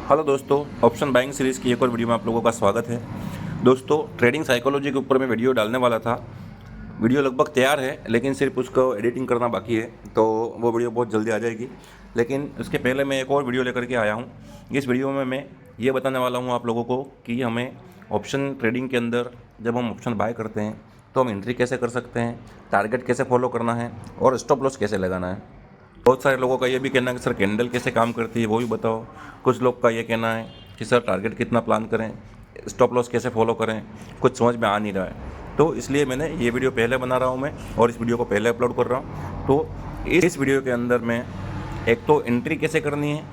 Hello दोस्तों, option buying series की एक और वीडियो में आप लोगों का स्वागत है। दोस्तों, ट्रेडिंग साइकोलॉजी के ऊपर मैं वीडियो डालने वाला था। वीडियो लगभग तैयार है, लेकिन सिर्फ उसको एडिटिंग करना बाकी है, तो वो वीडियो बहुत जल्दी आ जाएगी। लेकिन उसके पहले मैं एक और वीडियो लेकर के आया हूँ। इस वीडियो में मैं ये बताने वाला हूँ आप लोगों को कि हमें ऑप्शन ट्रेडिंग के अंदर जब हम ऑप्शन बाय करते हैं तो हम एंट्री कैसे कर सकते हैं, टारगेट कैसे फॉलो करना है और स्टॉप लॉस कैसे लगाना है। बहुत सारे लोगों का ये भी कहना है कि सर कैंडल कैसे काम करती है वो भी बताओ। कुछ लोग का ये कहना है कि सर टारगेट कितना प्लान करें, स्टॉप लॉस कैसे फॉलो करें, कुछ समझ में आ नहीं रहा है। तो इसलिए मैंने ये वीडियो पहले बना रहा हूँ मैं, और इस वीडियो को पहले अपलोड कर रहा हूँ। तो इस वीडियो के अंदर मैं एक तो एंट्री कैसे करनी है,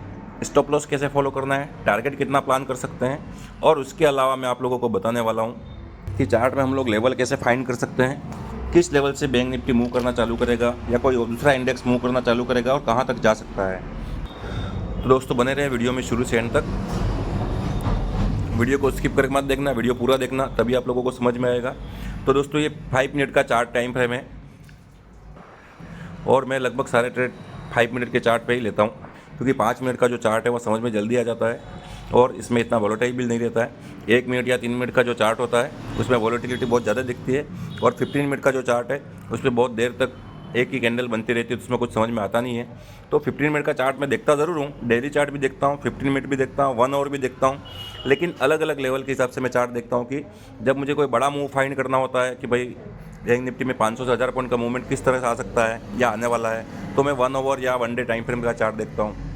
स्टॉप लॉस कैसे फॉलो करना है, टारगेट कितना प्लान कर सकते हैं, और उसके अलावा मैं आप लोगों को बताने वाला हूँ कि चार्ट में हम लोग लेवल कैसे फाइंड कर सकते हैं, किस लेवल से बैंक निफ्टी मूव करना चालू करेगा या कोई दूसरा इंडेक्स मूव करना चालू करेगा और कहाँ तक जा सकता है। तो दोस्तों, बने रहे वीडियो में शुरू से एंड तक। वीडियो को स्किप करके मत देखना, वीडियो पूरा देखना, तभी आप लोगों को समझ में आएगा। तो दोस्तों, ये 5 मिनट का चार्ट टाइम फ्रेम है और मैं लगभग सारे ट्रेड 5 मिनट के चार्ट पे ही लेता हूँ, क्योंकि 5 मिनट का जो चार्ट है वो समझ में जल्दी आ जाता है और इसमें इतना वॉलेटाइल भी नहीं रहता है। 1 मिनट या 3 मिनट का जो चार्ट होता है उसमें वॉलेटिलिटी बहुत ज़्यादा दिखती है, और 15 मिनट का जो चार्ट है उसमें बहुत देर तक एक ही कैंडल बनती रहती है, तो उसमें कुछ समझ में आता नहीं है। तो 15 मिनट का चार्ट मैं देखता ज़रूर हूँ, डेली चार्ट भी देखता हूँ, 15 मिनट भी देखता हूँ, 1 आवर भी देखता हूँ, लेकिन अलग अलग लेवल के हिसाब से मैं चार्ट देखता हूँ कि जब मुझे कोई बड़ा मूव फाइंड करना होता है कि भाई बैंक निफ्टी में 500 से 1000 पॉइंट का मूवमेंट किस तरह से आ सकता है या आने वाला है, तो मैं 1 आवर या 1 डे टाइम फ्रेम का चार्ट देखता हूँ।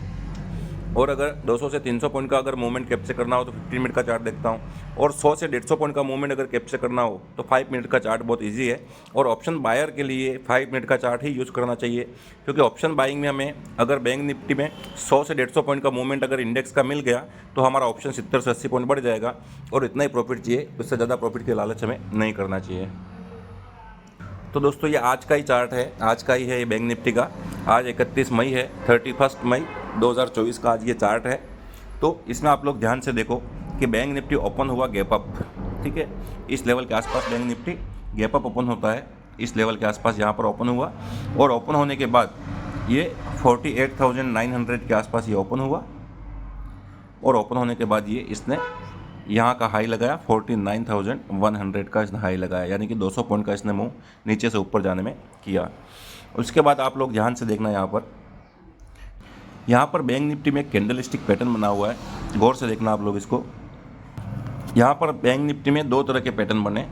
और अगर 200 से 300 पॉइंट का अगर मूवमेंट कैप्चर करना हो तो 15 मिनट का चार्ट देखता हूँ, और 100 से 150 पॉइंट का मूवमेंट अगर कैप्चर करना हो तो 5 मिनट का चार्ट बहुत इजी है। और ऑप्शन बायर के लिए 5 मिनट का चार्ट ही यूज़ करना चाहिए, क्योंकि ऑप्शन बाइंग में हमें अगर बैंक निफ्टी में 100 से 150 पॉइंट का मूवमेंट अगर इंडेक्स का मिल गया तो हमारा ऑप्शन 70 से 80 पॉइंट बढ़ जाएगा, और इतना ही प्रॉफिट चाहिए, उससे ज़्यादा प्रॉफिट के लालच हमें नहीं करना चाहिए। तो दोस्तों, ये आज का ही चार्ट है, आज का ही है ये बैंक निफ्टी का। आज 31 मई है, 31 मई 2024 का आज ये चार्ट है। तो इसमें आप लोग ध्यान से देखो कि बैंक निफ्टी ओपन हुआ गैप अप, ठीक है। इस लेवल के आसपास bank Nifty gap up open होता है, इस लेवल के आसपास यहाँ पर ओपन हुआ, और ओपन होने के बाद ये 48,900 के आसपास ये ओपन हुआ, और ओपन होने के बाद ये इसने यहाँ का हाई लगाया 49,100 का इसने हाई लगाया, यानी कि 200 पॉइंट का इसने मूव नीचे से ऊपर जाने में किया। उसके बाद आप लोग ध्यान से देखना, यहाँ पर बैंक निफ्टी में कैंडल स्टिक पैटर्न बना हुआ है, गौर से देखना आप लोग इसको। यहाँ पर बैंक निफ्टी में 2 तरह के पैटर्न बने,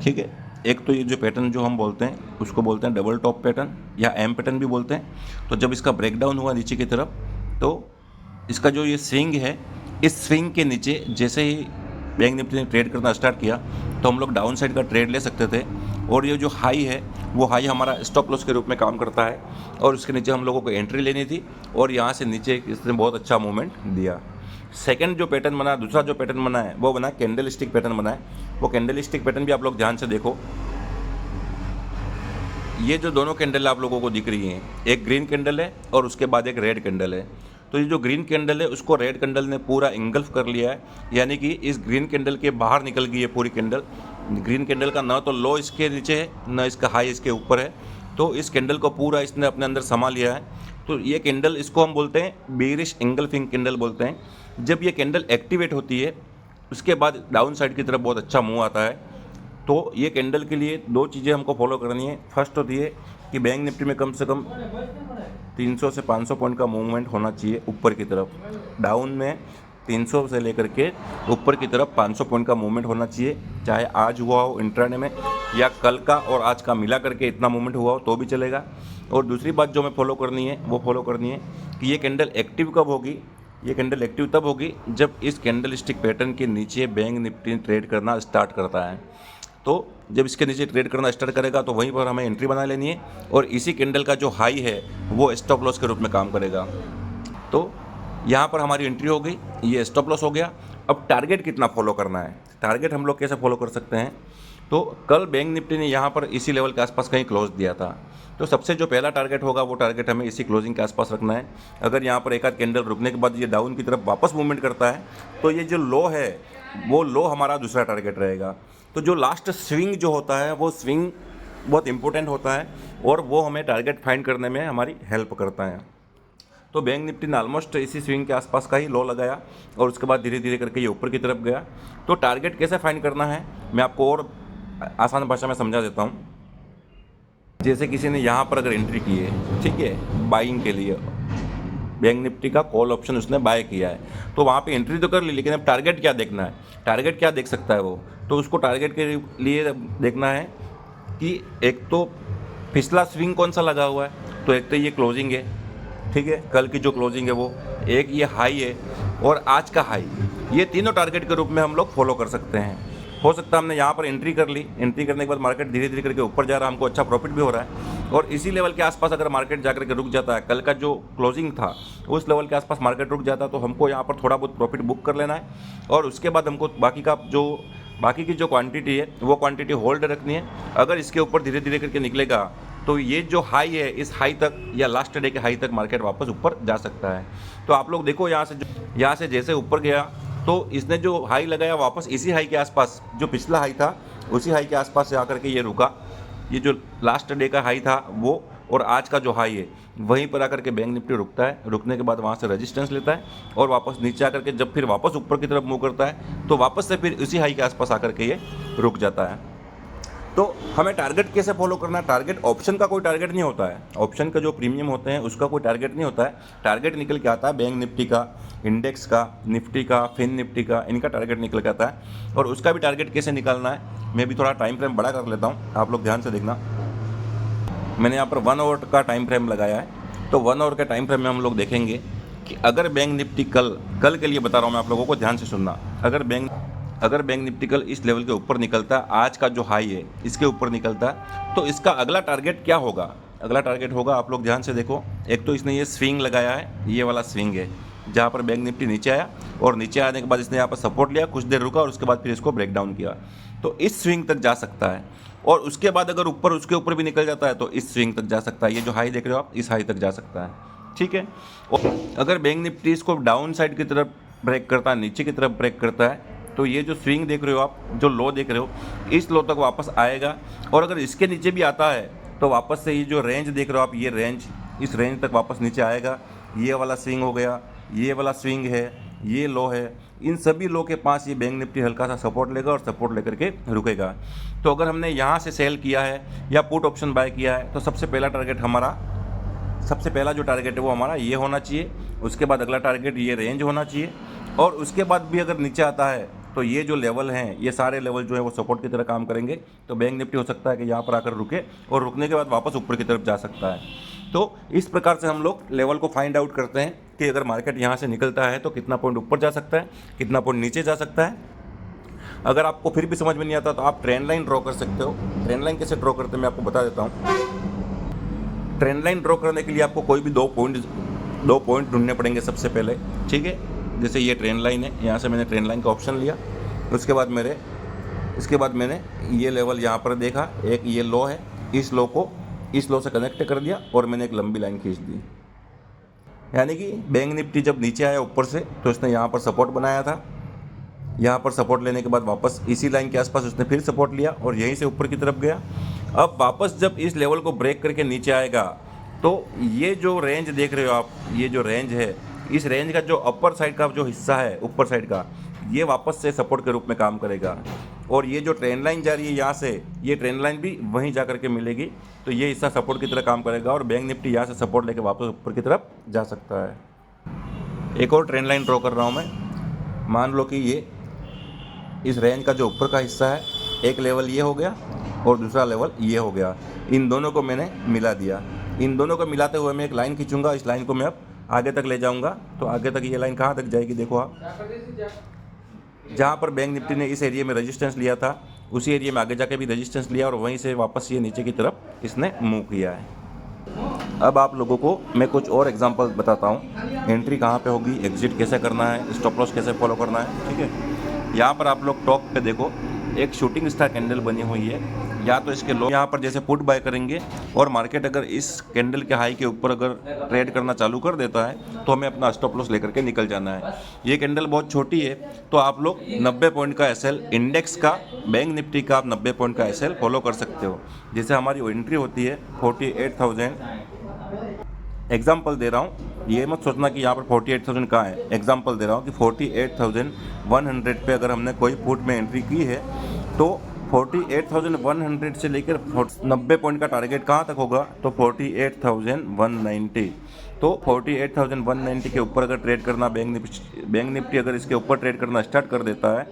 ठीक है। एक तो ये जो पैटर्न जो हम बोलते हैं उसको बोलते हैं डबल टॉप पैटर्न या एम पैटर्न भी बोलते हैं। तो जब इसका ब्रेकडाउन हुआ नीचे की तरफ, तो इसका जो ये स्विंग है, इस स्विंग के नीचे जैसे ही बैंक निफ्टी ने ट्रेड करना स्टार्ट किया तो हम लोग डाउन साइड का ट्रेड ले सकते थे, और ये जो हाई है वो हाई हमारा स्टॉप लॉस के रूप में काम करता है, और उसके नीचे हम लोगों को एंट्री लेनी थी, और यहाँ से नीचे इसने बहुत अच्छा मूवमेंट दिया। सेकंड जो पैटर्न बना, दूसरा जो पैटर्न बना है वो बना कैंडल स्टिक पैटर्न बना है। वो कैंडल स्टिक पैटर्न भी आप लोग ध्यान से देखो। ये जो दोनों कैंडल आप लोगों को दिख रही हैं, एक ग्रीन कैंडल है और उसके बाद एक रेड कैंडल है। तो ये जो ग्रीन कैंडल है उसको रेड कैंडल ने पूरा इंगल्फ कर लिया है, यानी कि इस ग्रीन कैंडल के बाहर निकल गई है पूरी कैंडल। ग्रीन कैंडल का ना तो लो इसके नीचे है, ना इसका हाई इसके ऊपर है, तो इस कैंडल को पूरा इसने अपने अंदर समा लिया है। तो ये कैंडल, इसको हम बोलते हैं बेरिश इंगल्फिंग कैंडल बोलते हैं। जब ये कैंडल एक्टिवेट होती है उसके बाद डाउन साइड की तरफ बहुत अच्छा मूव आता है। तो ये कैंडल के लिए 2 चीज़ें हमको फॉलो करनी है। फर्स्ट होती है कि बैंक निफ्टी में कम से कम 300 से 500 पॉइंट का मूवमेंट होना चाहिए ऊपर की तरफ। डाउन में 300 से लेकर के ऊपर की तरफ 500 पॉइंट का मूवमेंट होना चाहिए, चाहे आज हुआ हो इंट्राडे में या कल का और आज का मिला करके इतना मूवमेंट हुआ हो तो भी चलेगा। और दूसरी बात जो हमें फॉलो करनी है कि ये कैंडल एक्टिव कब होगी। ये कैंडल एक्टिव तब होगी जब इस कैंडल स्टिक पैटर्न के नीचे बैंक निफ्टी ट्रेड करना स्टार्ट करता है। तो जब इसके नीचे ट्रेड करना स्टार्ट करेगा तो वहीं पर हमें एंट्री बना लेनी है, और इसी कैंडल का जो हाई है वो स्टॉप लॉस के रूप में काम करेगा। तो यहाँ पर हमारी एंट्री हो गई, ये स्टॉप लॉस हो गया। अब टारगेट कितना फॉलो करना है, टारगेट हम लोग कैसे फॉलो कर सकते हैं। तो कल बैंक निफ्टी ने यहाँ पर इसी लेवल के आसपास कहीं क्लोज दिया था, तो सबसे जो पहला टारगेट होगा वो टारगेट हमें इसी क्लोजिंग के आसपास रखना है। अगर यहाँ पर एक आध कैंडल रुकने के बाद ये डाउन की तरफ वापस मूवमेंट करता है तो ये जो लो है वो लो हमारा दूसरा टारगेट रहेगा। तो जो लास्ट स्विंग जो होता है वो स्विंग बहुत इंपॉर्टेंट होता है, और वो हमें टारगेट फाइंड करने में हमारी हेल्प करता है। तो बैंक निफ्टी ने ऑलमोस्ट इसी स्विंग के आसपास का ही लो लगाया और उसके बाद धीरे धीरे करके ये ऊपर की तरफ गया। तो टारगेट कैसे फाइंड करना है मैं आपको और आसान भाषा में समझा देता हूँ। जैसे किसी ने यहाँ पर अगर एंट्री की है, ठीक है, बाइंग के लिए बैंक निफ्टी का कॉल ऑप्शन उसने बाय किया है, तो वहाँ पे एंट्री तो कर ली, लेकिन अब टारगेट क्या देखना है, टारगेट क्या देख सकता है वो, तो उसको टारगेट के लिए देखना है कि एक तो पिछला स्विंग कौन सा लगा हुआ है, तो एक तो ये क्लोजिंग है, ठीक है, कल की जो क्लोजिंग है वो, एक ये हाई है और आज का हाई, ये तीनों टारगेट के रूप में हम लोग फॉलो कर सकते हैं। हो सकता है हमने यहाँ पर एंट्री कर ली, एंट्री करने के बाद मार्केट धीरे धीरे करके ऊपर जा रहा है, हमको अच्छा प्रॉफिट भी हो रहा है, और इसी लेवल के आसपास अगर मार्केट जाकर के रुक जाता है, कल का जो क्लोजिंग था उस लेवल के आसपास मार्केट रुक जाता है, तो हमको यहाँ पर थोड़ा बहुत प्रॉफिट बुक कर लेना है और उसके बाद हमको बाकी की जो क्वांटिटी है वो क्वांटिटी होल्ड रखनी है। अगर इसके ऊपर धीरे धीरे करके निकलेगा तो ये जो हाई है इस हाई तक या लास्ट डे के हाई तक मार्केट वापस ऊपर जा सकता है। तो आप लोग देखो यहाँ से जैसे ऊपर गया तो इसने जो हाई लगाया वापस इसी हाई के आसपास, जो पिछला हाई था उसी हाई के आसपास से आकर के ये रुका। ये जो लास्ट डे का हाई था वो और आज का जो हाई है वहीं पर आकर के बैंक निफ्टी रुकता है, रुकने के बाद वहाँ से रेजिस्टेंस लेता है और वापस नीचे आकर के जब फिर वापस ऊपर की तरफ मूव करता है तो वापस से फिर उसी हाई के आसपास आकर के ये रुक जाता है। तो हमें टारगेट कैसे फॉलो करना है, टारगेट ऑप्शन का कोई टारगेट नहीं होता है, ऑप्शन का जो प्रीमियम होते हैं उसका कोई टारगेट नहीं होता है। टारगेट निकल के आता है बैंक निफ्टी का, इंडेक्स का, निफ्टी का, फिन निफ्टी का, इनका टारगेट निकल के आता है। और उसका भी टारगेट कैसे निकालना है मैं भी थोड़ा टाइम फ्रेम बड़ा कर लेता हूँ, आप लोग ध्यान से देखना। मैंने यहाँ पर 1 आवर का टाइम फ्रेम लगाया है, तो 1 आवर के टाइम फ्रेम में हम लोग देखेंगे कि अगर बैंक निफ्टी कल के लिए बता रहा हूँ मैं आप लोगों को, ध्यान से सुनना, अगर बैंक निफ्टी कल इस लेवल के ऊपर निकलता है, आज का जो हाई है इसके ऊपर निकलता है, तो इसका अगला टारगेट क्या होगा, अगला टारगेट होगा, आप लोग ध्यान से देखो। एक तो इसने ये स्विंग लगाया है, ये वाला स्विंग है जहाँ पर बैंक निफ्टी नीचे आया और नीचे आने के बाद इसने यहाँ पर सपोर्ट लिया, कुछ देर रुका और उसके बाद फिर इसको ब्रेक डाउन किया, तो इस स्विंग तक जा सकता है। और उसके बाद अगर ऊपर उसके ऊपर भी निकल जाता है तो इस स्विंग तक जा सकता है, ये जो हाई देख रहे हो आप इस हाई तक जा सकता है, ठीक है। और अगर बैंक निफ्टी इसको डाउन साइड की तरफ ब्रेक करता है, नीचे की तरफ ब्रेक करता है, तो ये जो स्विंग देख रहे हो आप, जो लो देख रहे हो, इस लो तक वापस आएगा। और अगर इसके नीचे भी आता है तो वापस से ये जो रेंज देख रहे हो आप, ये रेंज, इस रेंज तक वापस नीचे आएगा। ये वाला स्विंग हो गया, ये वाला स्विंग है, ये लो है, इन सभी लो के पास ये बैंक निफ्टी हल्का सा सपोर्ट लेगा और सपोर्ट लेकर के रुकेगा। तो अगर हमने यहाँ से सेल किया है या पुट ऑप्शन बाय किया है तो सबसे पहला जो टारगेट है वो हमारा ये होना चाहिए। उसके बाद अगला टारगेट ये रेंज होना चाहिए और उसके बाद भी अगर नीचे आता है तो ये जो लेवल हैं, ये सारे लेवल जो है वो सपोर्ट की तरह काम करेंगे। तो बैंक निफ्टी हो सकता है कि यहाँ पर आकर रुके और रुकने के बाद वापस ऊपर की तरफ जा सकता है। तो इस प्रकार से हम लोग लेवल को फाइंड आउट करते हैं कि अगर मार्केट यहाँ से निकलता है तो कितना पॉइंट ऊपर जा सकता है, कितना पॉइंट नीचे जा सकता है। अगर आपको फिर भी समझ में नहीं आता तो आप ट्रेंड लाइन ड्रॉ कर सकते हो। ट्रेंड लाइन कैसे ड्रॉ करते हैं मैं आपको बता देता हूँ। ट्रेंड लाइन ड्रॉ करने के लिए आपको कोई भी दो पॉइंट ढूंढने पड़ेंगे सबसे पहले, ठीक है। जैसे ये ट्रेंड लाइन है, यहाँ से मैंने ट्रेंड लाइन का ऑप्शन लिया, उसके बाद मैंने ये लेवल यहाँ पर देखा, एक ये लो है, इस लो से कनेक्ट कर दिया और मैंने एक लंबी लाइन खींच दी। यानी कि बैंक निफ्टी जब नीचे आया ऊपर से तो इसने यहाँ पर सपोर्ट बनाया था, यहाँ पर सपोर्ट लेने के बाद वापस इसी लाइन के आसपास उसने फिर सपोर्ट लिया और यहीं से ऊपर की तरफ गया। अब वापस जब इस लेवल को ब्रेक करके नीचे आएगा तो ये जो रेंज देख रहे हो आप, ये जो रेंज है, इस रेंज का जो अपर साइड का जो हिस्सा है, ऊपर साइड का, ये वापस से सपोर्ट के रूप में काम करेगा। और ये जो ट्रेंड लाइन जा रही है यहाँ से, ये ट्रेंड लाइन भी वहीं जा करके मिलेगी, तो ये हिस्सा सपोर्ट की तरह काम करेगा और बैंक निफ्टी यहाँ से सपोर्ट लेके वापस ऊपर की तरफ जा सकता है। एक और ट्रेंड लाइन ड्रॉ कर रहा हूँ मैं। मान लो कि ये इस रेंज का जो ऊपर का हिस्सा है, एक लेवल ये हो गया और दूसरा लेवल ये हो गया, इन दोनों को मैंने मिला दिया। इन दोनों को मिलाते हुए मैं एक लाइन खींचूंगा, इस लाइन को मैं अब आगे तक ले जाऊंगा। तो आगे तक ये लाइन कहाँ तक जाएगी, देखो आप, जहाँ पर बैंक निफ्टी ने इस एरिया में रेजिस्टेंस लिया था उसी एरिया में आगे जाके भी रेजिस्टेंस लिया और वहीं से वापस ये नीचे की तरफ इसने मूव किया है। अब आप लोगों को मैं कुछ और एग्जांपल बताता हूँ, एंट्री कहाँ पे होगी, एग्जिट कैसे करना है, स्टॉप लॉस कैसे फॉलो करना है, ठीक है। यहाँ पर आप लोग टॉप पे देखो एक शूटिंग स्टार कैंडल बनी हुई है, या तो इसके लो यहाँ पर जैसे पुट बाय करेंगे और मार्केट अगर इस कैंडल के हाई के ऊपर अगर ट्रेड करना चालू कर देता है तो हमें अपना स्टॉप लॉस लेकर के निकल जाना है। ये कैंडल बहुत छोटी है तो आप लोग 90 पॉइंट का एसएल, इंडेक्स का, बैंक निफ्टी का आप 90 पॉइंट का एसएल फॉलो कर सकते हो। जैसे हमारी एंट्री होती है एग्जांपल दे रहा हूँ, ये मत सोचना कि यहाँ पर 48,000 कहाँ है। एग्जांपल दे रहा हूँ कि 48,100 पे अगर हमने कोई पुट में एंट्री की है तो 48,100 से लेकर 90 पॉइंट का टारगेट कहाँ तक होगा, तो 48,190। तो 48,190 के ऊपर अगर ट्रेड करना, बैंक निफ्टी अगर इसके ऊपर ट्रेड करना स्टार्ट कर देता है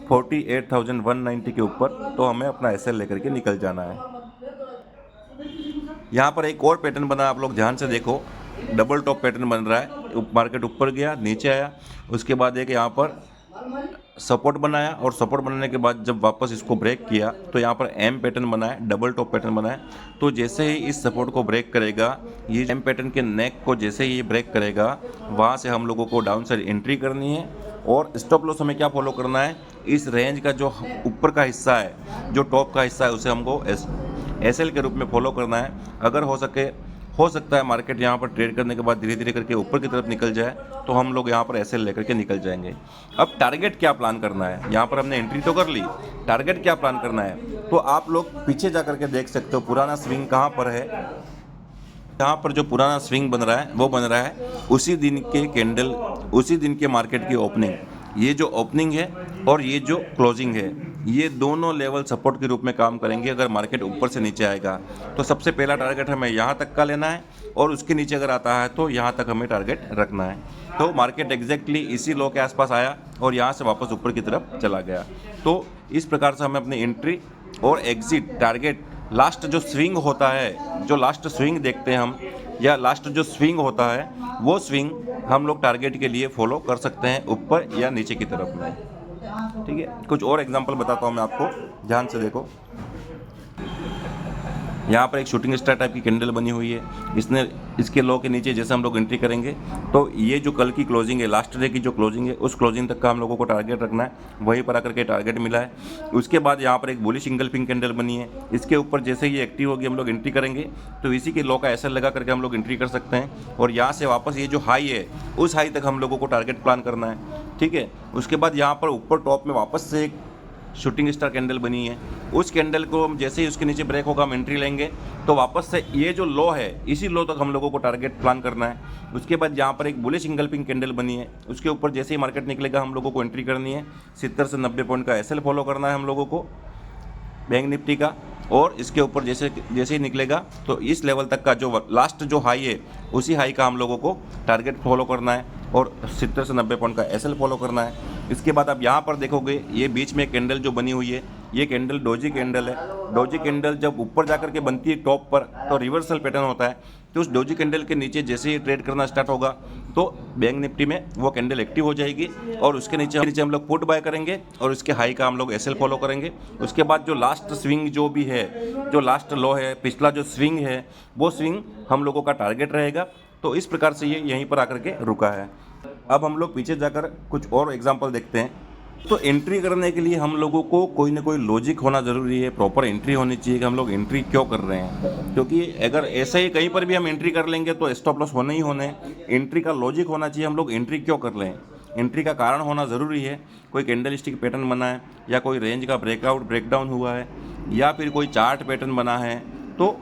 48,190 के ऊपर, तो हमें अपना एसएल लेकर के निकल जाना है। यहाँ पर एक और पैटर्न बना, आप लोग ध्यान से देखो, डबल टॉप पैटर्न बन रहा है। मार्केट ऊपर गया, नीचे आया, उसके बाद एक यहाँ पर सपोर्ट बनाया और सपोर्ट बनाने के बाद जब वापस इसको ब्रेक किया तो यहाँ पर एम पैटर्न बना है, डबल टॉप पैटर्न बना है। तो जैसे ही इस सपोर्ट को ब्रेक करेगा, ये एम पैटर्न के नेक को जैसे ही ब्रेक करेगा, वहाँ से हम लोगों को डाउन साइड एंट्री करनी है। और स्टॉप लॉस हमें क्या फॉलो करना है, इस रेंज का जो ऊपर का हिस्सा है, जो टॉप का हिस्सा है, उसे हमको एसएल के रूप में फॉलो करना है। अगर हो सकता है मार्केट यहाँ पर ट्रेड करने के बाद धीरे धीरे करके ऊपर की तरफ निकल जाए, तो हम लोग यहाँ पर एसएल लेकर के निकल जाएंगे। अब टारगेट क्या प्लान करना है, यहाँ पर हमने एंट्री तो कर ली, टारगेट क्या प्लान करना है, तो आप लोग पीछे जा करके देख सकते हो पुराना स्विंग कहाँ पर है। यहाँ पर जो पुराना स्विंग बन रहा है वो बन रहा है उसी दिन के कैंडल, उसी दिन के मार्केट की ओपनिंग। ये जो ओपनिंग है और ये जो क्लोजिंग है, ये दोनों लेवल सपोर्ट के रूप में काम करेंगे। अगर मार्केट ऊपर से नीचे आएगा तो सबसे पहला टारगेट हमें यहाँ तक का लेना है, और उसके नीचे अगर आता है तो यहाँ तक हमें टारगेट रखना है। तो मार्केट एग्जैक्टली इसी लो के आसपास आया और यहाँ से वापस ऊपर की तरफ चला गया। तो इस प्रकार से हमें अपनी एंट्री और एग्जिट टारगेट, लास्ट जो स्विंग होता है, जो लास्ट स्विंग देखते हैं हम, या लास्ट जो स्विंग होता है, वो स्विंग हम लोग टारगेट के लिए फॉलो कर सकते हैं ऊपर या नीचे की तरफ में। ठीक है, कुछ और एग्जांपल बताता हूँ मैं आपको, ध्यान से देखो। यहाँ पर एक शूटिंग स्टार टाइप की कैंडल बनी हुई है। इसके लो के नीचे जैसे हम लोग एंट्री करेंगे तो ये जो कल की क्लोजिंग है, लास्ट डे की जो क्लोजिंग है, उस क्लोजिंग तक का हम लोगों को टारगेट रखना है। वहीं पर आकर के टारगेट मिला है। उसके बाद यहाँ पर एक बुलिश इंगल्फिंग कैंडल बनी है। इसके ऊपर जैसे ही एक्टिव होगी हम लोग एंट्री करेंगे तो इसी के लो का एसएल लगा करके हम लोग एंट्री कर सकते हैं। और यहाँ से वापस ये जो हाई है, उस हाई तक हम लोगों को टारगेट प्लान करना है। ठीक है, उसके बाद यहाँ पर ऊपर टॉप में वापस से एक शूटिंग स्टार कैंडल बनी है। उस कैंडल को हम जैसे ही उसके नीचे ब्रेक होगा हम एंट्री लेंगे, तो वापस से ये जो लो है, इसी लो तक हम लोगों को टारगेट प्लान करना है। उसके बाद यहाँ पर एक बुलिश इंगल्फिंग कैंडल बनी है, उसके ऊपर जैसे ही मार्केट निकलेगा हम लोगों को एंट्री करनी है। 70 से 90 पॉइंट का एसएल फॉलो करना है हम लोगों को बैंक निफ्टी का। और इसके ऊपर जैसे ही निकलेगा तो इस लेवल तक का जो लास्ट जो हाई है, उसी हाई का हम लोगों को टारगेट फॉलो करना है और 70 से 90 पॉइंट का एसएल फॉलो करना है। इसके बाद आप यहाँ पर देखोगे, ये बीच में कैंडल जो बनी हुई है, ये कैंडल डोजी कैंडल है। डोजी कैंडल जब ऊपर जाकर के बनती है टॉप पर तो रिवर्सल पैटर्न होता है। तो उस डोजी कैंडल के नीचे जैसे ही ट्रेड करना स्टार्ट होगा तो बैंक निफ्टी में वो कैंडल एक्टिव हो जाएगी और उसके नीचे हम लोग पुट बाय करेंगे और उसके हाई का हम लोग एसएल फॉलो करेंगे। उसके बाद जो लास्ट स्विंग जो भी है, जो लास्ट लो है, पिछला जो स्विंग है, वो स्विंग हम लोगों का टारगेट रहेगा। तो इस प्रकार से ये यहीं पर आकर के रुका है। अब हम लोग पीछे जाकर कुछ और एग्जांपल देखते हैं। तो एंट्री करने के लिए हम लोगों को कोई ना कोई लॉजिक होना ज़रूरी है, प्रॉपर एंट्री होनी चाहिए कि हम लोग एंट्री क्यों कर रहे हैं। क्योंकि अगर ऐसे ही कहीं पर भी हम एंट्री कर लेंगे तो स्टॉप लॉस होने ही होने। एंट्री का लॉजिक होना चाहिए, हम लोग एंट्री क्यों कर रहे हैं, एंट्री का कारण होना ज़रूरी है। कोई कैंडल स्टिक पैटर्न बना है, या कोई रेंज का ब्रेकडाउन हुआ है, या फिर कोई चार्ट पैटर्न बना है। तो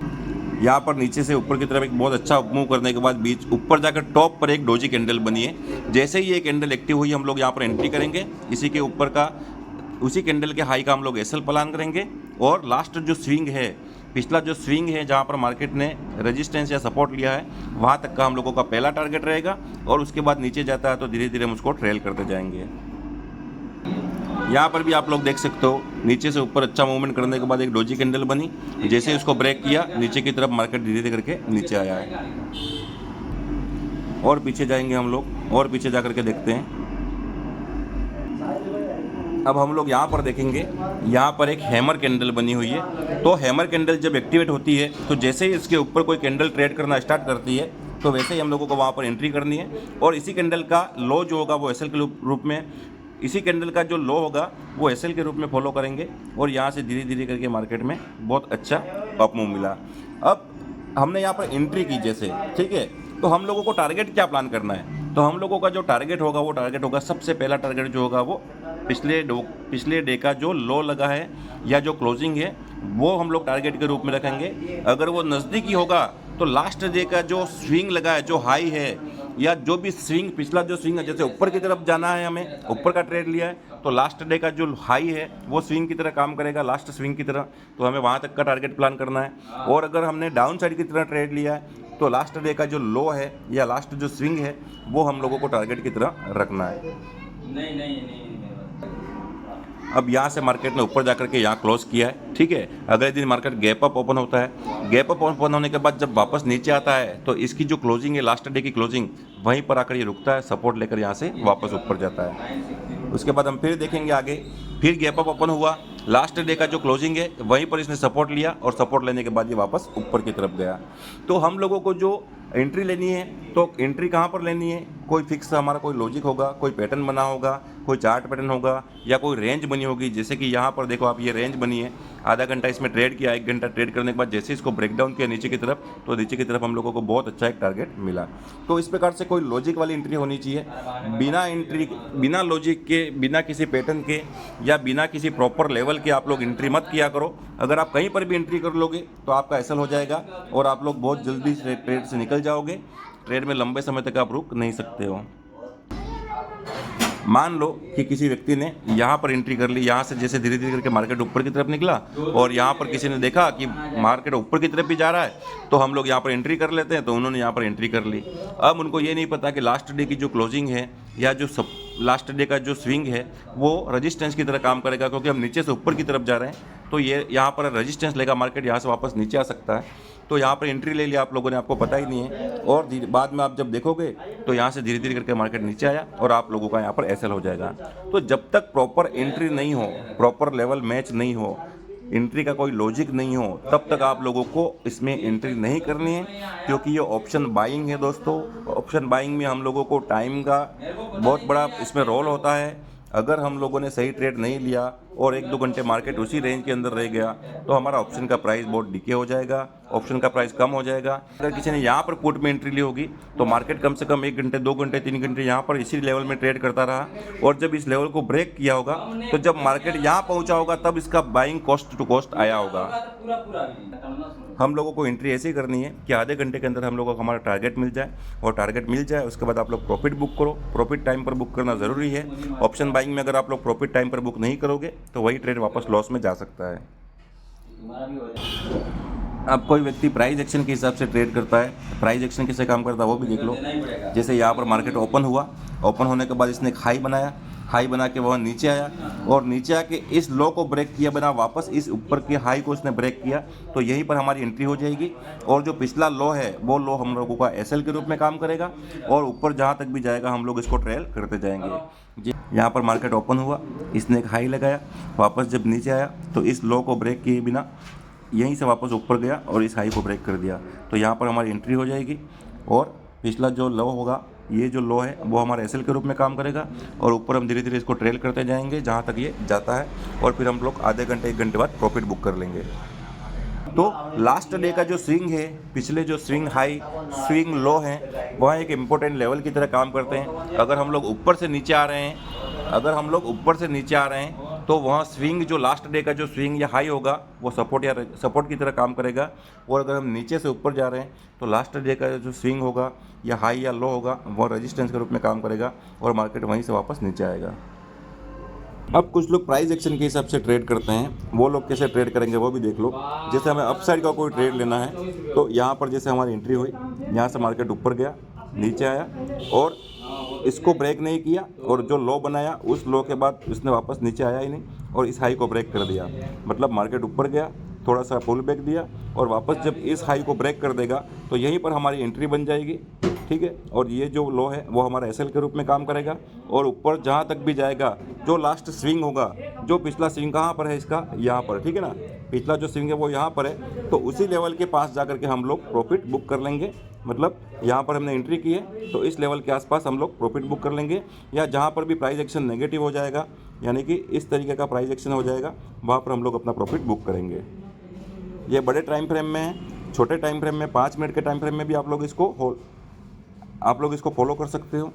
यहाँ पर नीचे से ऊपर की तरफ एक बहुत अच्छा मूव करने के बाद बीच ऊपर जाकर टॉप पर एक डोजी कैंडल बनी है। जैसे ही ये कैंडल एक्टिव हुई हम लोग यहाँ पर एंट्री करेंगे, इसी के ऊपर का, उसी कैंडल के हाई का हम लोग एसएल प्लान करेंगे। और लास्ट जो स्विंग है, पिछला जो स्विंग है जहाँ पर मार्केट ने रेजिस्टेंस या सपोर्ट लिया है, वहाँ तक का हम लोगों का पहला टारगेट रहेगा। और उसके बाद नीचे जाता है तो धीरे धीरे हम उसको ट्रेल करते जाएंगे। यहाँ पर भी आप लोग देख सकते हो, नीचे से ऊपर अच्छा मूवमेंट करने के बाद एक डोजी कैंडल बनी। जैसे ही उसको ब्रेक किया, नीचे की तरफ मार्केट धीरे धीरे करके नीचे आया है। और पीछे जाएंगे हम लोग, और पीछे जा करके देखते हैं। अब हम लोग यहाँ पर देखेंगे, यहाँ पर एक हैमर कैंडल बनी हुई है। तो हैमर कैंडल जब एक्टिवेट होती है तो जैसे ही इसके ऊपर कोई कैंडल ट्रेड करना स्टार्ट करती है तो वैसे ही हम लोगों को वहाँ पर एंट्री करनी है। और इसी कैंडल का लो जो होगा वो एसएल के रूप में, इसी कैंडल का जो लो होगा वो एसएल के रूप में फॉलो करेंगे। और यहाँ से धीरे धीरे करके मार्केट में बहुत अच्छा अप मूव मिला। अब हमने यहाँ पर एंट्री की जैसे, ठीक है, तो हम लोगों को टारगेट क्या प्लान करना है। तो हम लोगों का जो टारगेट होगा वो टारगेट होगा, सबसे पहला टारगेट जो होगा वो पिछले डे का जो लो लगा है या जो क्लोजिंग है वो हम लोग टारगेट के रूप में रखेंगे। अगर वो नज़दीकी होगा तो लास्ट डे का जो स्विंग लगा है, जो हाई है या जो भी स्विंग, पिछला जो स्विंग है, जैसे ऊपर की तरफ जाना है, हमें ऊपर का ट्रेड लिया है तो लास्ट डे का जो हाई है वो स्विंग की तरह काम करेगा, लास्ट स्विंग की तरह, तो हमें वहाँ तक का टारगेट प्लान करना है। और अगर हमने डाउन साइड की तरह ट्रेड लिया है तो लास्ट डे का जो लो है या लास्ट जो स्विंग है वो हम लोगों को टारगेट की तरह रखना है। नहीं। अब यहाँ से मार्केट ने ऊपर जाकर के यहाँ क्लोज किया है, ठीक है। अगले दिन मार्केट गैप अप ओपन होता है। गैप अप ओपन होने के बाद जब वापस नीचे आता है तो इसकी जो क्लोजिंग है, लास्ट डे की क्लोजिंग, वहीं पर आकर ये रुकता है, सपोर्ट लेकर यहाँ से वापस ऊपर जाता है। उसके बाद हम फिर देखेंगे आगे, फिर गैप अप ओपन हुआ, लास्ट डे का जो क्लोजिंग है वहीं पर इसने सपोर्ट लिया और सपोर्ट लेने के बाद ये वापस ऊपर की तरफ गया। तो हम लोगों को जो एंट्री लेनी है तो एंट्री कहाँ पर लेनी है, कोई फिक्स हमारा कोई लॉजिक होगा, कोई पैटर्न बना होगा, कोई चार्ट पैटर्न होगा या कोई रेंज बनी होगी। जैसे कि यहाँ पर देखो आप, ये रेंज बनी है, आधा घंटा इसमें ट्रेड किया, 1 घंटा ट्रेड करने के बाद जैसे इसको ब्रेक डाउन किया नीचे की तरफ, तो नीचे की तरफ हम लोगों को बहुत अच्छा एक टारगेट मिला। तो इस प्रकार से कोई लॉजिक वाली एंट्री होनी चाहिए, बिना एंट्री, बिना लॉजिक के, बिना किसी पैटर्न के या बिना किसी प्रॉपर लेवल के आप लोग एंट्री मत किया करो। अगर आप कहीं पर भी एंट्री कर लोगे तो आपका एसएल हो जाएगा और आप लोग बहुत जल्दी से ट्रेड से निकल जाओगे। ट्रेड में लंबे समय तक आप रुक नहीं सकते हो। मान लो कि किसी व्यक्ति ने यहाँ पर एंट्री कर ली, यहाँ से जैसे धीरे धीरे करके मार्केट ऊपर की तरफ निकला और यहाँ पर किसी ने देखा कि मार्केट ऊपर की तरफ भी जा रहा है तो हम लोग यहाँ पर एंट्री कर लेते हैं, तो उन्होंने यहाँ पर एंट्री कर ली। अब उनको ये नहीं पता कि लास्ट डे की जो क्लोजिंग है या जो लास्ट डे का जो स्विंग है वो रेजिस्टेंस की तरह काम करेगा, क्योंकि हम नीचे से ऊपर की तरफ जा रहे हैं तो ये यहाँ पर रेजिस्टेंस लेगा, मार्केट यहाँ से वापस नीचे आ सकता है। तो यहाँ पर एंट्री ले लिया आप लोगों ने, आपको पता ही नहीं है, और बाद में आप जब देखोगे तो यहाँ से धीरे धीरे करके मार्केट नीचे आया और आप लोगों का यहाँ पर एसएल हो जाएगा। तो जब तक प्रॉपर एंट्री नहीं हो, प्रॉपर लेवल मैच नहीं हो, एंट्री का कोई लॉजिक नहीं हो, तब तक आप लोगों को इसमें एंट्री नहीं करनी है, क्योंकि ये ऑप्शन बाइंग है दोस्तों। ऑप्शन बाइंग में हम लोगों को टाइम का बहुत बड़ा इसमें रोल होता है। अगर हम लोगों ने सही ट्रेड नहीं लिया और 1-2 घंटे मार्केट उसी रेंज के अंदर रह गया तो हमारा ऑप्शन का प्राइस बहुत डिके हो जाएगा, ऑप्शन का प्राइस कम हो जाएगा। अगर किसी ने यहाँ पर पुट में एंट्री ली होगी तो मार्केट कम से कम 1 घंटे, 2 घंटे, 3 घंटे यहाँ पर इसी लेवल में ट्रेड करता रहा, और जब इस लेवल को ब्रेक किया होगा तो जब मार्केट यहाँ पहुँचा होगा तब इसका बाइंग कॉस्ट टू कॉस्ट आया होगा। हम लोगों को एंट्री ऐसी करनी है कि आधे घंटे के अंदर हम लोगों को हमारा टारगेट मिल जाए, और टारगेट मिल जाए उसके बाद आप लोग प्रॉफिट बुक करो। प्रॉफिट टाइम पर बुक करना ज़रूरी है। ऑप्शन बाइंग में अगर आप लोग प्रॉफिट टाइम पर बुक नहीं करोगे तो वही ट्रेड वापस लॉस में जा सकता है। अब कोई व्यक्ति प्राइस एक्शन के हिसाब से ट्रेड करता है, प्राइस एक्शन कैसे काम करता है वो भी देख लो। जैसे यहाँ पर मार्केट ओपन हुआ, ओपन होने के बाद इसने एक हाई बनाया, हाई बना के वह नीचे आया और नीचे आके इस लो को ब्रेक किया बिना वापस इस ऊपर के हाई को इसने ब्रेक किया, तो यहीं पर हमारी एंट्री हो जाएगी। और जो पिछला लो है वो लो हम लोगों का एसएल के रूप में काम करेगा और ऊपर जहाँ तक भी जाएगा हम लोग इसको ट्रेल करते जाएंगे। जी, यहाँ पर मार्केट ओपन हुआ, इसने एक हाई लगाया, वापस जब नीचे आया तो इस लो को ब्रेक किए बिना यहीं से वापस ऊपर गया और इस हाई को ब्रेक कर दिया, तो यहाँ पर हमारी एंट्री हो जाएगी। और पिछला जो लो होगा, ये जो लो है वो हमारा एसएल के रूप में काम करेगा और ऊपर हम धीरे धीरे इसको ट्रेल करते जाएंगे जहाँ तक ये जाता है, और फिर हम लोग आधे घंटे 1 घंटे बाद प्रॉफिट बुक कर लेंगे। तो लास्ट डे का जो स्विंग है, पिछले जो स्विंग हाई स्विंग लो हैं, वह एक इम्पोर्टेंट लेवल की तरह काम करते हैं। अगर हम लोग ऊपर से नीचे आ रहे हैं, तो वहाँ स्विंग जो लास्ट डे का जो स्विंग या हाई होगा वो सपोर्ट की तरह काम करेगा, और अगर हम नीचे से ऊपर जा रहे हैं तो लास्ट डे का जो स्विंग होगा या हाई या लो होगा वो रेजिस्टेंस के रूप में काम करेगा और मार्केट वहीं से वापस नीचे आएगा। अब कुछ लोग प्राइस एक्शन के हिसाब से ट्रेड करते हैं, वो लोग कैसे ट्रेड करेंगे वो भी देख लो। जैसे हमें अपसाइड का कोई ट्रेड लेना है तो यहाँ पर जैसे हमारी एंट्री हुई, यहाँ से मार्केट ऊपर गया, नीचे आया और इसको ब्रेक नहीं किया, और जो लो बनाया उस लो के बाद इसने वापस नीचे आया ही नहीं और इस हाई को ब्रेक कर दिया। मतलब मार्केट ऊपर गया, थोड़ा सा पुल बैक दिया और वापस जब इस हाई को ब्रेक कर देगा तो यहीं पर हमारी एंट्री बन जाएगी, ठीक है। और ये जो लो है वो हमारा एसएल के रूप में काम करेगा, और ऊपर जहाँ तक भी जाएगा जो लास्ट स्विंग होगा, जो पिछला स्विंग कहाँ पर है इसका, यहाँ पर, ठीक है ना, पिछला जो स्विंग है वो यहाँ पर है, तो उसी लेवल के पास जा के हम लोग प्रॉफिट बुक कर लेंगे। मतलब यहाँ पर हमने एंट्री की है तो इस लेवल के आसपास हम लोग प्रॉफिट बुक कर लेंगे, या जहाँ पर भी प्राइस एक्शन नेगेटिव हो जाएगा, यानी कि इस तरीके का प्राइस एक्शन हो जाएगा, वहाँ पर हम लोग अपना प्रॉफिट बुक करेंगे। ये बड़े टाइम फ्रेम में है, छोटे टाइम फ्रेम में 5 मिनट के टाइम फ्रेम में भी आप लोग इसको फॉलो कर सकते हो।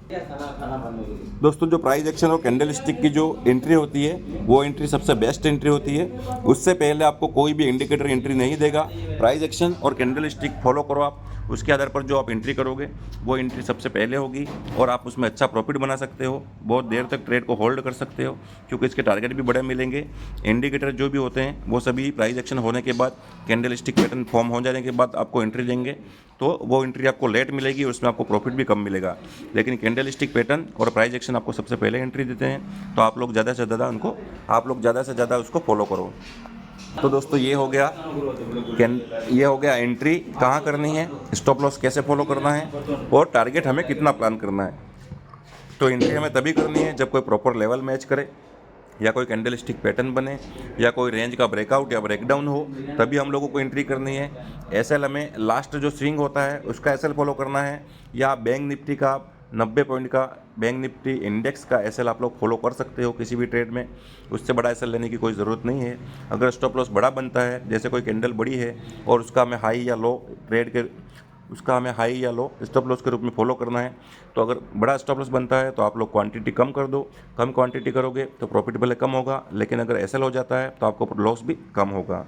दोस्तों जो प्राइस एक्शन और कैंडल स्टिक की जो एंट्री होती है वो एंट्री सबसे बेस्ट एंट्री होती है। उससे पहले आपको कोई भी इंडिकेटर एंट्री नहीं देगा। प्राइस एक्शन और कैंडल स्टिक फॉलो करो आप, उसके आधार पर जो आप एंट्री करोगे वो एंट्री सबसे पहले होगी और आप उसमें अच्छा प्रॉफिट बना सकते हो, बहुत देर तक ट्रेड को होल्ड कर सकते हो क्योंकि इसके टारगेट भी बड़े मिलेंगे। इंडिकेटर जो भी होते हैं वो सभी प्राइस एक्शन होने के बाद, कैंडल स्टिक पैटर्न फॉर्म हो जाने के बाद आपको एंट्री देंगे, तो वो एंट्री आपको लेट मिलेगी और उसमें आपको प्रॉफिट भी कम मिलेगा। लेकिन कैंडल स्टिक पैटर्न और प्राइस एक्शन आपको सबसे पहले एंट्री देते हैं, तो आप लोग ज़्यादा से ज़्यादा उसको फॉलो करो। तो दोस्तों ये हो गया एंट्री कहाँ करनी है, स्टॉप लॉस कैसे फॉलो करना है और टारगेट हमें कितना प्लान करना है। तो एंट्री हमें तभी करनी है जब कोई प्रॉपर लेवल मैच करे या कोई कैंडल स्टिक पैटर्न बने या कोई रेंज का ब्रेकआउट या ब्रेकडाउन हो, तभी हम लोगों को एंट्री करनी है। एसएल हमें लास्ट जो स्विंग होता है उसका एसएल फॉलो करना है, या बैंक निफ्टी का 90 पॉइंट का बैंक निफ्टी इंडेक्स का एसएल आप लोग फॉलो कर सकते हो किसी भी ट्रेड में। उससे बड़ा एसएल लेने की कोई ज़रूरत नहीं है। अगर स्टॉप लॉस बड़ा बनता है, जैसे कोई कैंडल बड़ी है और उसका हमें हाई या लो स्टॉप लॉस के रूप में फॉलो करना है, तो अगर बड़ा स्टॉप लॉस बनता है तो आप लोग क्वांटिटी कम कर दो। कम क्वांटिटी करोगे तो प्रॉफिट भले कम होगा, लेकिन अगर एसएल हो जाता है तो आपको लॉस भी कम होगा।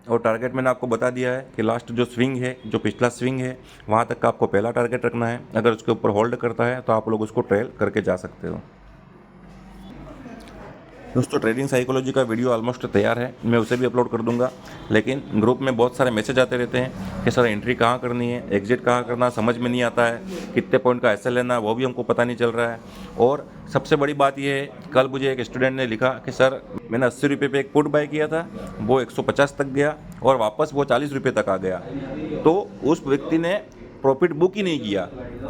और टारगेट मैंने आपको बता दिया है कि लास्ट जो स्विंग है, जो पिछला स्विंग है, वहाँ तक का आपको पहला टारगेट रखना है। अगर उसके ऊपर होल्ड करता है तो आप लोग उसको ट्रेल करके जा सकते हो। दोस्तों ट्रेडिंग साइकोलॉजी का वीडियो ऑलमोस्ट तैयार है, मैं उसे भी अपलोड कर दूंगा। लेकिन ग्रुप में बहुत सारे मैसेज आते रहते हैं कि सर एंट्री कहाँ करनी है, एग्जिट कहाँ करना, समझ में नहीं आता है, कितने पॉइंट का एसएल लेना है वो भी हमको पता नहीं चल रहा है। और सबसे बड़ी बात यह है, कल मुझे एक स्टूडेंट ने लिखा कि सर मैंने 80 रुपये पे एक पुट बाय किया था, वो 150 तक गया और वापस वो 40 रुपये तक आ गया। तो उस व्यक्ति ने प्रॉफिट बुक ही नहीं किया।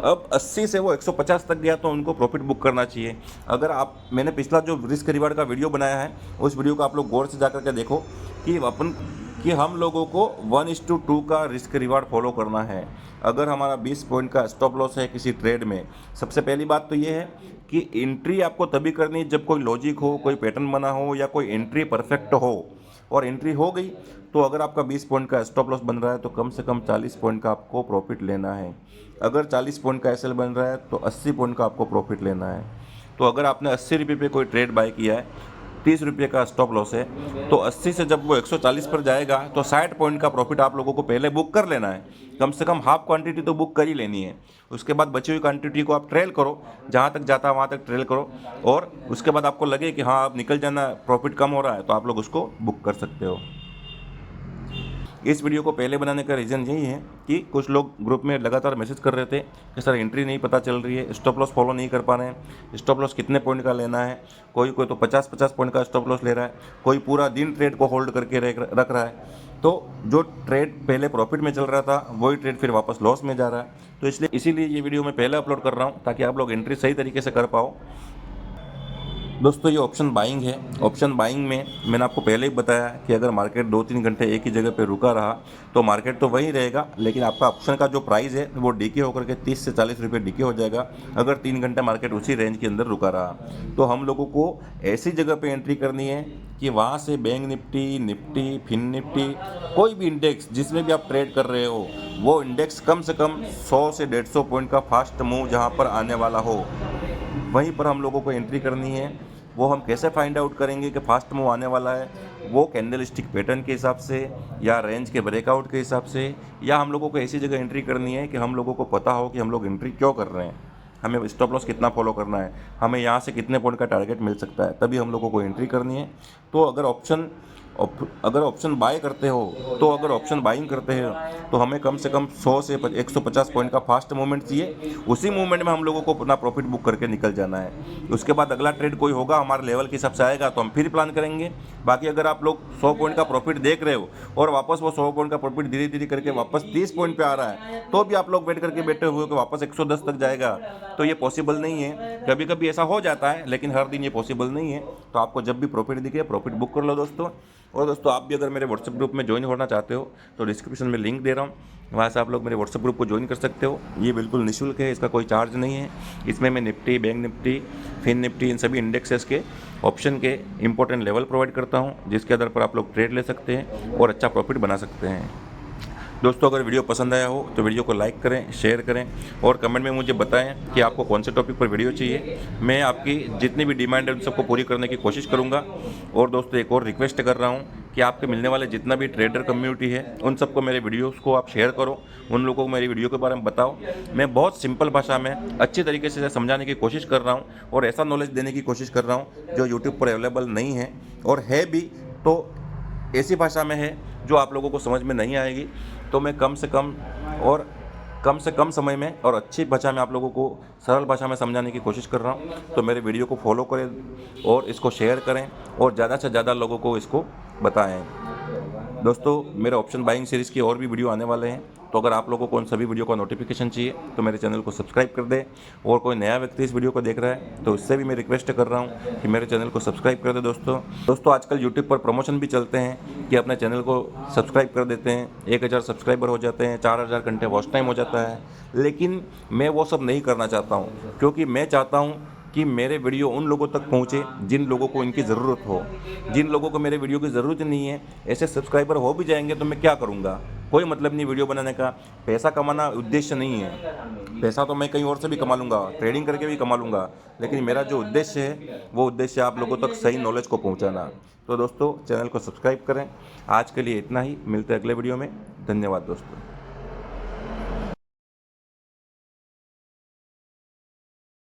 अब 80 से वो 150 तक गया तो उनको प्रॉफिट बुक करना चाहिए। अगर मैंने पिछला जो रिस्क रिवार्ड का वीडियो बनाया है उस वीडियो को आप लोग गौर से जा करके देखो कि हम लोगों को 1:2 का रिस्क रिवार्ड फॉलो करना है। अगर हमारा 20 पॉइंट का स्टॉप लॉस है किसी ट्रेड में, सबसे पहली बात तो ये है कि एंट्री आपको तभी करनी है जब कोई लॉजिक हो, कोई पैटर्न बना हो या कोई एंट्री परफेक्ट हो। और एंट्री हो गई तो अगर आपका 20 पॉइंट का स्टॉप लॉस बन रहा है तो कम से कम 40 पॉइंट का आपको प्रॉफिट लेना है। अगर 40 पॉइंट का एसएल बन रहा है तो 80 पॉइंट का आपको प्रॉफिट लेना है। तो अगर आपने 80 रुपये पे कोई ट्रेड बाय किया है, 30 रुपये का स्टॉप लॉस है, तो 80 से जब वो 140 पर जाएगा तो 60 पॉइंट का प्रॉफिट आप लोगों को पहले बुक कर लेना है। कम से कम हाफ क्वांटिटी तो बुक कर ही लेनी है। उसके बाद बची हुई क्वांटिटी को आप ट्रेल करो, जहाँ तक जाता है वहाँ तक ट्रेल करो, और उसके बाद आपको लगे कि हाँ अब निकल जाना, प्रॉफिट कम हो रहा है, तो आप लोग उसको बुक कर सकते हो। इस वीडियो को पहले बनाने का रीज़न यही है कि कुछ लोग ग्रुप में लगातार मैसेज कर रहे थे कि सर एंट्री नहीं पता चल रही है, स्टॉप लॉस फॉलो नहीं कर पा रहे हैं, स्टॉप लॉस कितने पॉइंट का लेना है। कोई तो 50-50 पॉइंट का स्टॉप लॉस ले रहा है, कोई पूरा दिन ट्रेड को होल्ड करके रख रहा है। तो जो ट्रेड पहले प्रॉफिट में चल रहा था वही ट्रेड फिर वापस लॉस में जा रहा है। तो इसीलिए ये वीडियो मैं पहले अपलोड कर रहा हूँ ताकि आप लोग एंट्री सही तरीके से कर पाओ। दोस्तों ये ऑप्शन बाइंग है। ऑप्शन बाइंग में मैंने आपको पहले ही बताया कि अगर मार्केट 2-3 घंटे एक ही जगह पे रुका रहा तो मार्केट तो वहीं रहेगा, लेकिन आपका ऑप्शन का जो प्राइस है वो डीके होकर के 30 से 40 रुपये डीके हो जाएगा अगर 3 घंटे मार्केट उसी रेंज के अंदर रुका रहा। तो हम लोगों को ऐसी जगह पर एंट्री करनी है कि वहाँ से बैंक निफ्टी, फिन निफ्टी, कोई भी इंडेक्स जिसमें भी आप ट्रेड कर रहे हो वो इंडेक्स कम से कम 100 से 150 पॉइंट का फास्ट मूव जहाँ पर आने वाला हो, वहीं पर हम लोगों को एंट्री करनी है। वो हम कैसे फाइंड आउट करेंगे कि फास्ट मूव आने वाला है? वो कैंडल स्टिक पैटर्न के हिसाब से या रेंज के ब्रेकआउट के हिसाब से, या हम लोगों को ऐसी जगह एंट्री करनी है कि हम लोगों को पता हो कि हम लोग एंट्री क्यों कर रहे हैं, हमें स्टॉप लॉस कितना फॉलो करना है, हमें यहाँ से कितने पॉइंट का टारगेट मिल सकता है, तभी हम लोगों को एंट्री करनी है। तो अगर ऑप्शन बाय करते हो, तो अगर ऑप्शन बाइंग करते हो तो हमें कम से कम 100 से 150 पॉइंट का फास्ट मूवमेंट चाहिए। उसी मूवमेंट में हम लोगों को अपना प्रॉफिट बुक करके निकल जाना है। उसके बाद अगला ट्रेड कोई होगा हमारे लेवल के हिसाब से आएगा तो हम फिर प्लान करेंगे। बाकी अगर आप लोग 100 पॉइंट का प्रॉफिट देख रहे हो और वापस वो 100 पॉइंट का प्रॉफिट धीरे धीरे करके वापस 30 पॉइंट पे आ रहा है, तो भी आप लोग वेट करके बैठे हुए कि वापस 110 तक जाएगा, तो ये पॉसिबल नहीं है। कभी कभी ऐसा हो जाता है लेकिन हर दिन ये पॉसिबल नहीं है। तो आपको जब भी प्रॉफिट दिखे प्रॉफिट बुक कर लो दोस्तों। और दोस्तों आप भी अगर मेरे व्हाट्सएप ग्रुप में ज्वाइन होना चाहते हो तो डिस्क्रिप्शन में लिंक दे रहा हूँ, वहाँ से आप लोग मेरे व्हाट्सएप ग्रुप को ज्वाइन कर सकते हो। ये बिल्कुल निःशुल्क है, इसका कोई चार्ज नहीं है। इसमें मैं निफ्टी, बैंक निफ्टी, फिन निफ्टी, इन सभी इंडेक्सेस के ऑप्शन के इंपॉर्टेंट लेवल प्रोवाइड करता हूँ, जिसके आधार पर आप लोग ट्रेड ले सकते हैं और अच्छा प्रॉफिट बना सकते हैं। दोस्तों अगर वीडियो पसंद आया हो तो वीडियो को लाइक करें, शेयर करें और कमेंट में मुझे बताएं कि आपको कौन से टॉपिक पर वीडियो चाहिए। मैं आपकी जितनी भी डिमांड है उन सबको पूरी करने की कोशिश करूंगा। और दोस्तों एक और रिक्वेस्ट कर रहा हूं कि आपके मिलने वाले जितना भी ट्रेडर कम्युनिटी है उन सबको मेरे वीडियोज़ को आप शेयर करो, उन लोगों को मेरी वीडियो के बारे में बताओ। मैं बहुत सिंपल भाषा में अच्छी तरीके से समझाने की कोशिश कर रहा हूँ और ऐसा नॉलेज देने की कोशिश कर रहा हूँ जो यूट्यूब पर अवेलेबल नहीं है, और है भी तो ऐसी भाषा में है जो आप लोगों को समझ में नहीं आएगी। तो मैं कम से कम समय में और अच्छी भाषा में आप लोगों को सरल भाषा में समझाने की कोशिश कर रहा हूँ। तो मेरे वीडियो को फॉलो करें और इसको शेयर करें और ज़्यादा से ज़्यादा लोगों को इसको बताएं। दोस्तों मेरे ऑप्शन बाइंग सीरीज़ की और भी वीडियो आने वाले हैं, तो अगर आप लोगों को उन सभी वीडियो का नोटिफिकेशन चाहिए तो मेरे चैनल को सब्सक्राइब कर दें। और कोई नया व्यक्ति इस वीडियो को देख रहा है तो उससे भी मैं रिक्वेस्ट कर रहा हूँ कि मेरे चैनल को सब्सक्राइब कर दें। दोस्तों आजकल यूट्यूब पर प्रमोशन भी चलते हैं कि अपने चैनल को सब्सक्राइब कर देते हैं, 1000 सब्सक्राइबर हो जाते हैं, 4000 घंटे वॉच टाइम हो जाता है। लेकिन मैं वो सब नहीं करना चाहता हूँ, क्योंकि मैं चाहता हूँ कि मेरे वीडियो उन लोगों तक पहुंचे जिन लोगों को इनकी ज़रूरत हो। जिन लोगों को मेरे वीडियो की ज़रूरत नहीं है, ऐसे सब्सक्राइबर हो भी जाएंगे तो मैं क्या करूंगा? कोई मतलब नहीं वीडियो बनाने का। पैसा कमाना उद्देश्य नहीं है। पैसा तो मैं कहीं और से भी कमा लूँगा, ट्रेडिंग करके भी कमा लूँगा, लेकिन मेरा जो उद्देश्य है वो उद्देश्य आप लोगों तक सही नॉलेज को पहुँचाना। तो दोस्तों चैनल को सब्सक्राइब करें। आज के लिए इतना ही, मिलते हैं अगले वीडियो में। धन्यवाद दोस्तों।